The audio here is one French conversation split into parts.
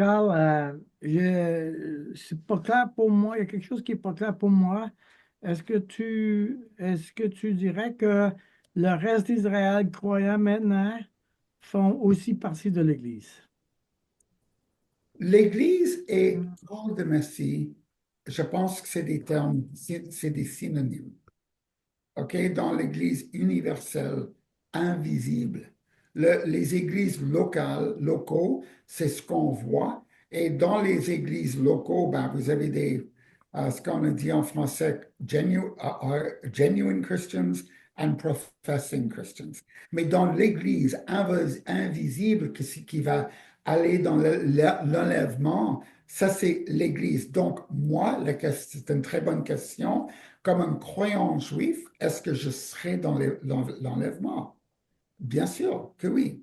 Carl, c'est pas clair pour moi. Il y a quelque chose qui est pas clair pour moi. Est-ce que tu dirais que le reste d'Israël croyant maintenant font aussi partie de l'Église? L'Église et corps de Messie, je pense que c'est des termes, c'est des synonymes. OK? Dans l'Église universelle, invisible. Les églises locaux, c'est ce qu'on voit. Et dans les églises locaux, ben, vous avez ce qu'on dit en français, genuine Christians and professing Christians. Mais dans l'Église invisible qui va aller dans l'enlèvement, ça c'est l'Église. Donc, moi, c'est une très bonne question. Comme un croyant juif, est-ce que je serai dans l'enlèvement? Bien sûr que oui.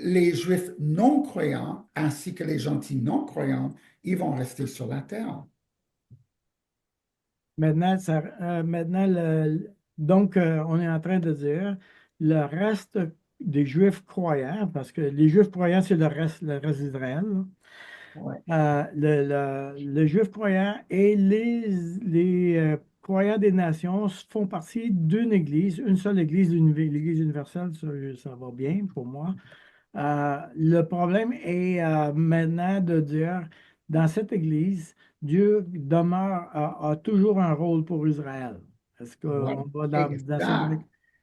Les juifs non croyants ainsi que les gentils non croyants, ils vont rester sur la terre. Donc, on est en train de dire le reste des Juifs croyants, parce que les Juifs croyants, c'est le reste d'Israël, là. Ouais. Le Juif croyant et les croyants des nations font partie d'une église, une seule église, l'église universelle, ça va bien pour moi. Le problème est maintenant de dire, dans cette Église, Dieu demeure, a toujours un rôle pour Israël. Est-ce Oui, qu'on va dans cette... exact.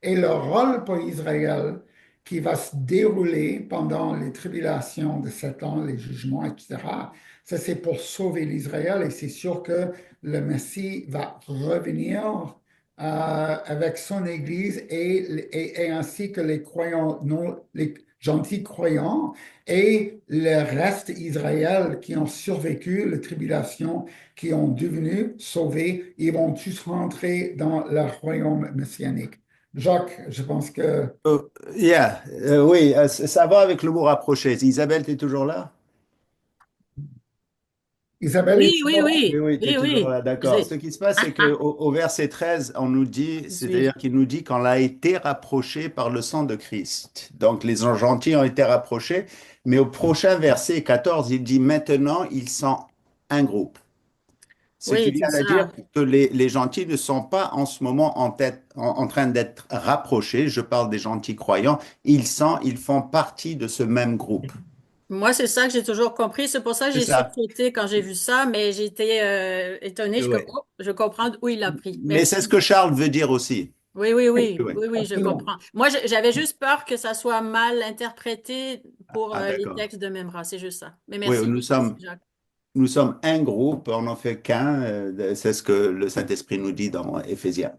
Et le rôle pour Israël qui va se dérouler pendant les tribulations de 7 ans, les jugements, etc., ça c'est pour sauver l'Israël et c'est sûr que le Messie va revenir avec son Église et ainsi que les croyants, non, les gentils croyants et le reste d'Israël qui ont survécu les tribulations qui ont devenu sauvés, ils vont tous rentrer dans le royaume messianique. Jacques, je pense que Oui, ça va avec le mot rapproché. Isabelle, tu es toujours là? Isabelle Oui, est oui, toujours Oui, oui, oui, tu es oui, toujours oui. là, d'accord. Ce qui se passe, c'est qu'au verset 13, on nous dit, Je c'est-à-dire suis. qu'il nous dit qu'on a été rapproché par le sang de Christ. Donc les gentils ont été rapprochés, mais au prochain verset 14, il dit maintenant, ils sont un groupe. Ce qui Oui, c'est vient de dire ça. que les gentils ne sont pas en ce moment en train d'être rapprochés. Je parle des gentils croyants. Ils font partie de ce même groupe. Moi, c'est ça que j'ai toujours compris. C'est pour ça que C'est j'ai ça. sursauté quand j'ai vu ça, mais j'ai été étonnée. Je suis comme, Ouais. oh, je comprends où il l'a pris. Mais c'est ce Merci. que Charles veut dire aussi. Oui, oui, oui, oui, Ouais. oui, oui, je absolument. comprends. Moi, j'avais juste peur que ça soit mal interprété pour Ah, les d'accord. textes de Memra. C'est juste ça. Mais Oui, merci, merci, Jacques. nous sommes un groupe, on n'en fait qu'un. C'est ce que le Saint-Esprit nous dit dans Éphésiens.